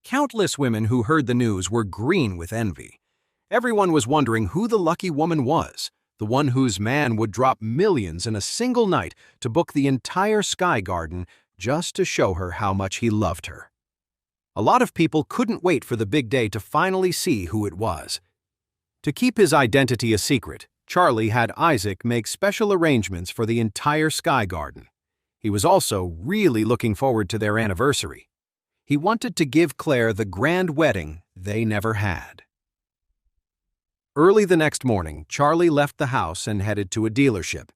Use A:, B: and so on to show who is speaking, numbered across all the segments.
A: Countless women who heard the news were green with envy. Everyone was wondering who the lucky woman was, the one whose man would drop millions in a single night to book the entire Sky Garden just to show her how much he loved her. A lot of people couldn't wait for the big day to finally see who it was. To keep his identity a secret, Charlie had Isaac make special arrangements for the entire Sky Garden. He was also really looking forward to their anniversary. He wanted to give Claire the grand wedding they never had. Early the next morning, Charlie left the house and headed to a dealership.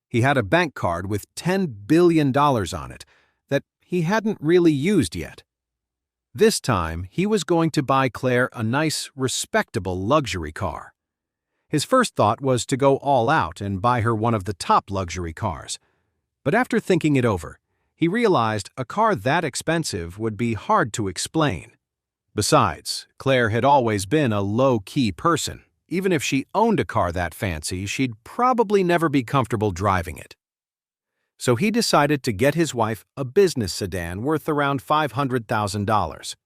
A: He had a bank card with $10 billion on it that he hadn't really used yet. This time, he was going to buy Claire a nice, respectable luxury car. His first thought was to go all out and buy her one of the top luxury cars. But after thinking it over, he realized a car that expensive would be hard to explain. Besides, Claire had always been a low-key person. Even if she owned a car that fancy, she'd probably never be comfortable driving it. So he decided to get his wife a business sedan worth around $500,000.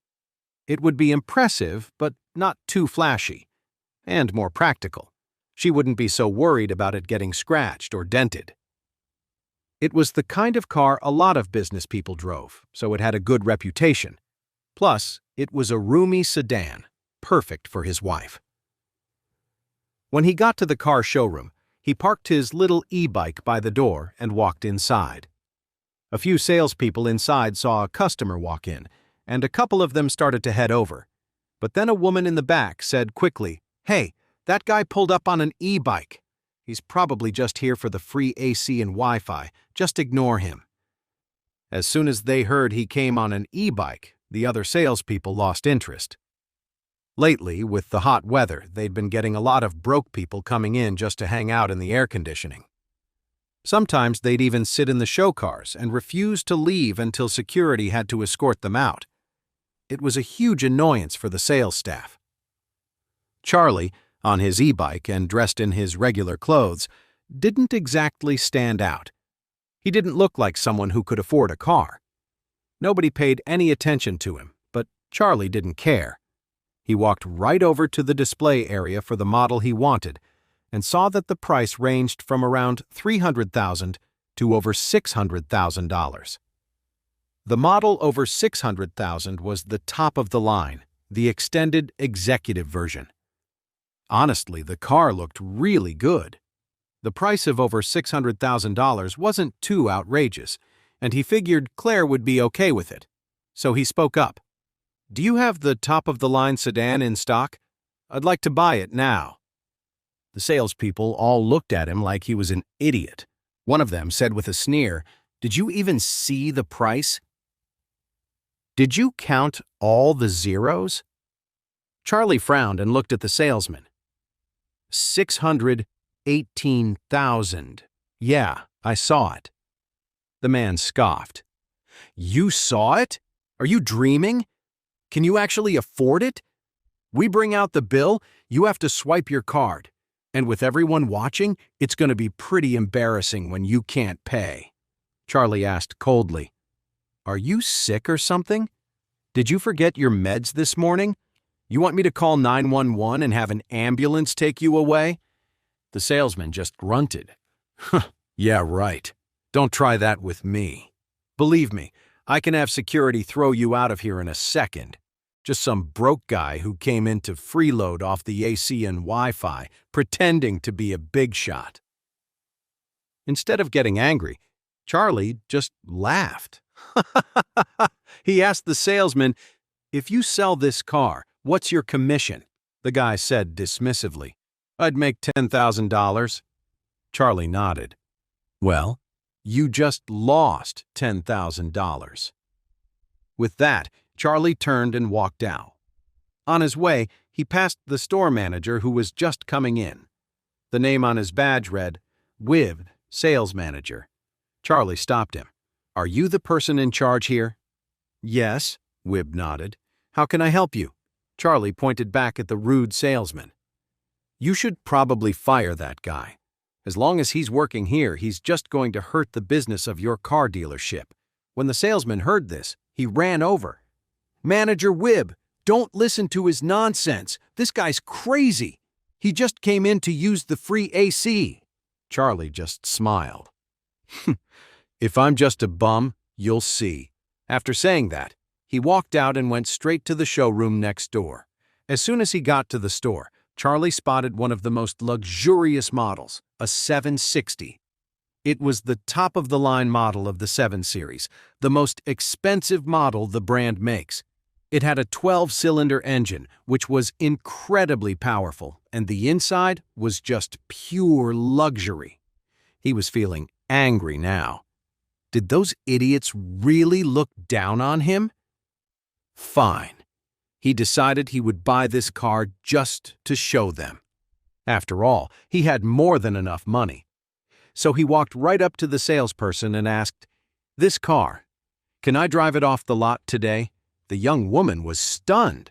A: It would be impressive, but not too flashy, and more practical. She wouldn't be so worried about it getting scratched or dented. It was the kind of car a lot of business people drove, so it had a good reputation. Plus, it was a roomy sedan, perfect for his wife. When he got to the car showroom, he parked his little e-bike by the door and walked inside. A few salespeople inside saw a customer walk in, and a couple of them started to head over. But then a woman in the back said quickly, "Hey, that guy pulled up on an e-bike. He's probably just here for the free AC and Wi-Fi. Just ignore him." As soon as they heard he came on an e-bike, the other salespeople lost interest. Lately, with the hot weather, they'd been getting a lot of broke people coming in just to hang out in the air conditioning. Sometimes they'd even sit in the show cars and refuse to leave until security had to escort them out. It was a huge annoyance for the sales staff. Charlie, on his e-bike and dressed in his regular clothes, didn't exactly stand out. He didn't look like someone who could afford a car. Nobody paid any attention to him, but Charlie didn't care. He walked right over to the display area for the model he wanted and saw that the price ranged from around $300,000 to over $600,000. The model over $600,000 was the top of the line, the extended executive version. Honestly, the car looked really good. The price of over $600,000 wasn't too outrageous, and he figured Claire would be okay with it. So he spoke up. "Do you have the top-of-the-line sedan in stock? I'd like to buy it now." The salespeople all looked at him like he was an idiot. One of them said with a sneer, "Did you even see the price? Did you count all the zeros?" Charlie frowned and looked at the salesman. $618,000. Yeah, I saw it. The man scoffed. "You saw it? Are you dreaming? Can you actually afford it? We bring out the bill, you have to swipe your card. And with everyone watching, it's going to be pretty embarrassing when you can't pay." Charlie asked coldly, "Are you sick or something? Did you forget your meds this morning? You want me to call 911 and have an ambulance take you away?" The salesman just grunted. "Yeah, right. Don't try that with me. Believe me, I can have security throw you out of here in a second. Just some broke guy who came in to freeload off the AC and Wi-Fi, pretending to be a big shot." Instead of getting angry, Charlie just laughed. He asked the salesman, "If you sell this car, what's your commission?" The guy said dismissively, "I'd make $10,000. Charlie nodded. "Well, you just lost $10,000. With that, Charlie turned and walked out. On his way, he passed the store manager who was just coming in. The name on his badge read, "WIB, Sales Manager." Charlie stopped him. "Are you the person in charge here?" "Yes," WIB nodded. "How can I help you?" Charlie pointed back at the rude salesman. "You should probably fire that guy. As long as he's working here, he's just going to hurt the business of your car dealership." When the salesman heard this, he ran over. "Manager Wibb, don't listen to his nonsense. This guy's crazy. He just came in to use the free AC." Charlie just smiled. "If I'm just a bum, you'll see." After saying that, he walked out and went straight to the showroom next door. As soon as he got to the store, Charlie spotted one of the most luxurious models, a 760. It was the top-of-the-line model of the 7 Series, the most expensive model the brand makes. It had a 12-cylinder engine, which was incredibly powerful, and the inside was just pure luxury. He was feeling angry now. Did those idiots really look down on him? Fine. He decided he would buy this car just to show them. After all, he had more than enough money. So he walked right up to the salesperson and asked, "This car, can I drive it off the lot today?" The young woman was stunned.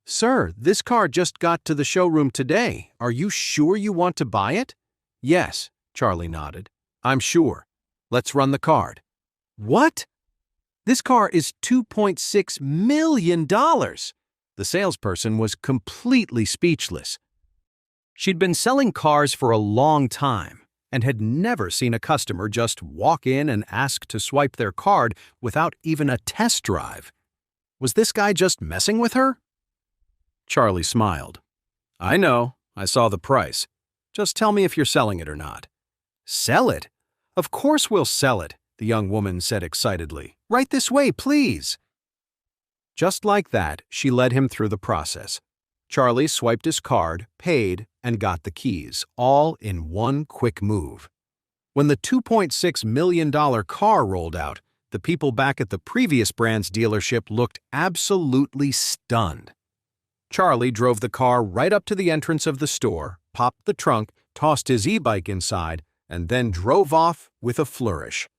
A: "Sir, this car just got to the showroom today. Are you sure you want to buy it?" "Yes," Charlie nodded. "I'm sure. Let's run the card." "What? This car is $2.6 million. The salesperson was completely speechless. She'd been selling cars for a long time and had never seen a customer just walk in and ask to swipe their card without even a test drive. Was this guy just messing with her? Charlie smiled. "I know. I saw the price. Just tell me if you're selling it or not." "Sell it? Of course we'll sell it," the young woman said excitedly. "Right this way, please." Just like that, she led him through the process. Charlie swiped his card, paid, and got the keys, all in one quick move. When the $2.6 million car rolled out, the people back at the previous brand's dealership looked absolutely stunned. Charlie drove the car right up to the entrance of the store, popped the trunk, tossed his e-bike inside, and then drove off with a flourish.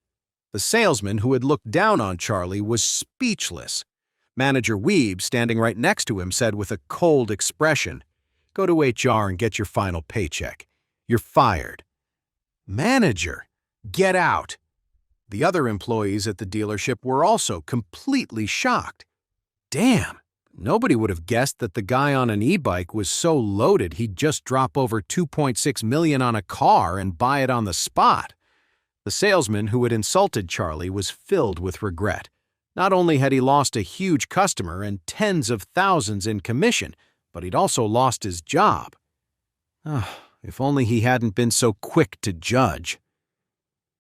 A: The salesman who had looked down on Charlie was speechless. Manager Wibb, standing right next to him, said with a cold expression, "Go to HR and get your final paycheck. You're fired." "Manager, get out!" The other employees at the dealership were also completely shocked. Damn, nobody would have guessed that the guy on an e-bike was so loaded he'd just drop over $2.6 million on a car and buy it on the spot. The salesman who had insulted Charlie was filled with regret. Not only had he lost a huge customer and tens of thousands in commission, but he'd also lost his job. If only he hadn't been so quick to judge.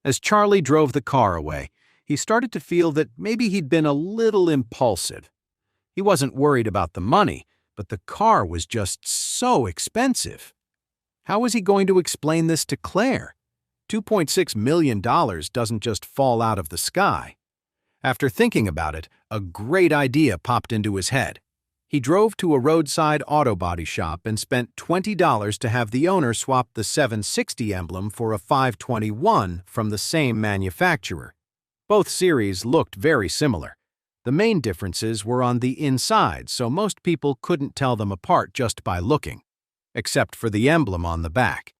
A: As Charlie drove the car away, he started to feel that maybe he'd been a little impulsive. He wasn't worried about the money, but the car was just so expensive. How was he going to explain this to Claire? $2.6 million doesn't just fall out of the sky. After thinking about it, a great idea popped into his head. He drove to a roadside auto body shop and spent $20 to have the owner swap the 760 emblem for a 521 from the same manufacturer. Both series looked very similar. The main differences were on the inside, so most people couldn't tell them apart just by looking, except for the emblem on the back.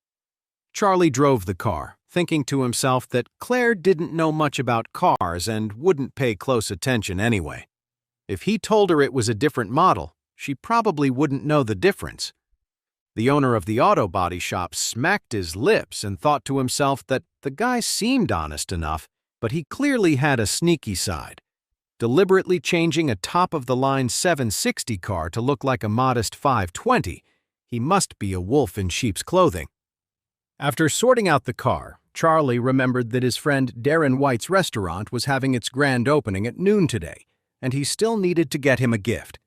A: Charlie drove the car, thinking to himself that Claire didn't know much about cars and wouldn't pay close attention anyway. If he told her it was a different model, she probably wouldn't know the difference. The owner of the auto body shop smacked his lips and thought to himself that the guy seemed honest enough, but he clearly had a sneaky side. Deliberately changing a top-of-the-line 760 car to look like a modest 520, he must be a wolf in sheep's clothing. After sorting out the car, Charlie remembered that his friend Darren White's restaurant was having its grand opening at noon today, and he still needed to get him a gift.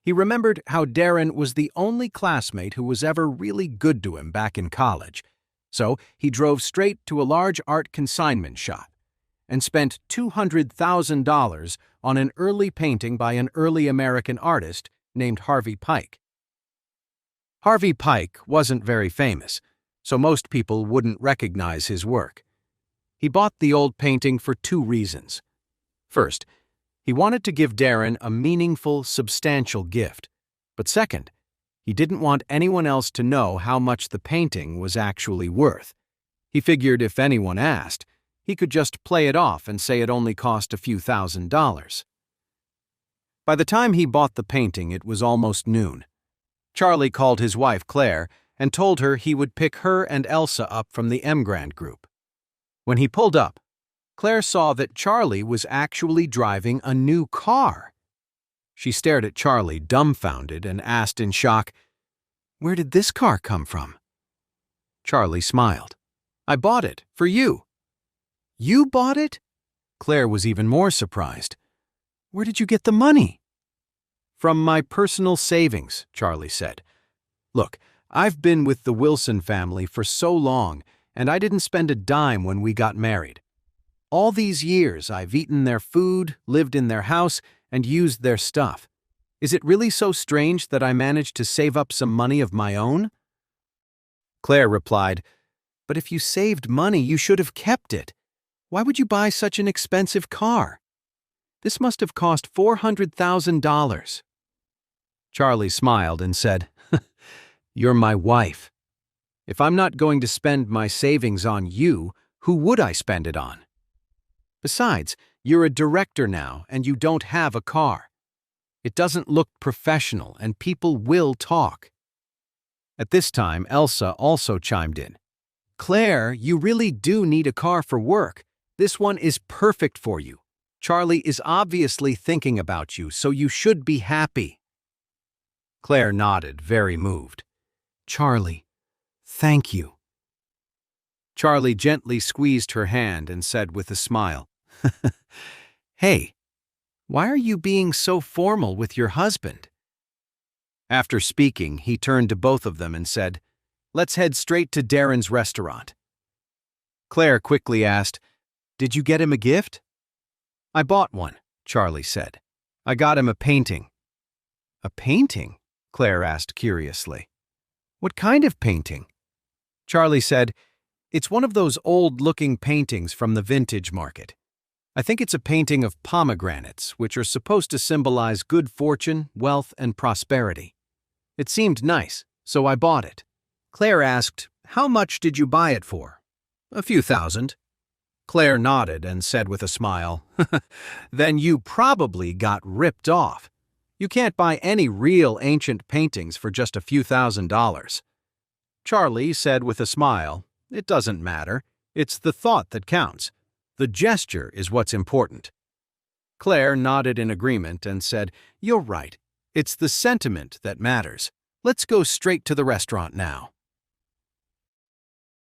A: He remembered how Darren was the only classmate who was ever really good to him back in college, so he drove straight to a large art consignment shop and spent $200,000 on an early painting by an early American artist named Harvey Pike. Harvey Pike wasn't very famous, so most people wouldn't recognize his work. He bought the old painting for 2 reasons. First, he wanted to give Darren a meaningful, substantial gift. But second, he didn't want anyone else to know how much the painting was actually worth. He figured if anyone asked, he could just play it off and say it only cost a few $1,000s. By the time he bought the painting, it was almost noon. Charlie called his wife, Claire, and told her he would pick her and Elsa up from the Emgrand group. When he pulled up, Claire saw that Charlie was actually driving a new car. She stared at Charlie, dumbfounded, and asked in shock, "Where did this car come from?" Charlie smiled. "I bought it, for you." "You bought it?" Claire was even more surprised. "Where did you get the money?" "From my personal savings," Charlie said. "Look, I've been with the Wilson family for so long, and I didn't spend a dime when we got married. All these years I've eaten their food, lived in their house, and used their stuff. Is it really so strange that I managed to save up some money of my own?" Claire replied, "But if you saved money, you should have kept it. Why would you buy such an expensive car? This must have cost $400,000. Charlie smiled and said, "You're my wife. If I'm not going to spend my savings on you, who would I spend it on? Besides, you're a director now and you don't have a car. It doesn't look professional and people will talk." At this time, Elsa also chimed in. "Claire, you really do need a car for work. This one is perfect for you. Charlie is obviously thinking about you, so you should be happy." Claire nodded, very moved. "Charlie, thank you." Charlie gently squeezed her hand and said with a smile, "Hey, why are you being so formal with your husband?" After speaking, he turned to both of them and said, "Let's head straight to Darren's restaurant." Claire quickly asked, "Did you get him a gift?" "I bought one," Charlie said. "I got him a painting." "A painting?" Claire asked curiously. "What kind of painting?" Charlie said, "It's one of those old-looking paintings from the vintage market. I think it's a painting of pomegranates, which are supposed to symbolize good fortune, wealth, and prosperity. It seemed nice, so I bought it." Claire asked, "How much did you buy it for?" "A few thousand." Claire nodded and said with a smile, "Then you probably got ripped off. You can't buy any real ancient paintings for just a few $1,000s. Charlie said with a smile, "It doesn't matter. It's the thought that counts. The gesture is what's important." Claire nodded in agreement and said, "You're right. It's the sentiment that matters. Let's go straight to the restaurant now."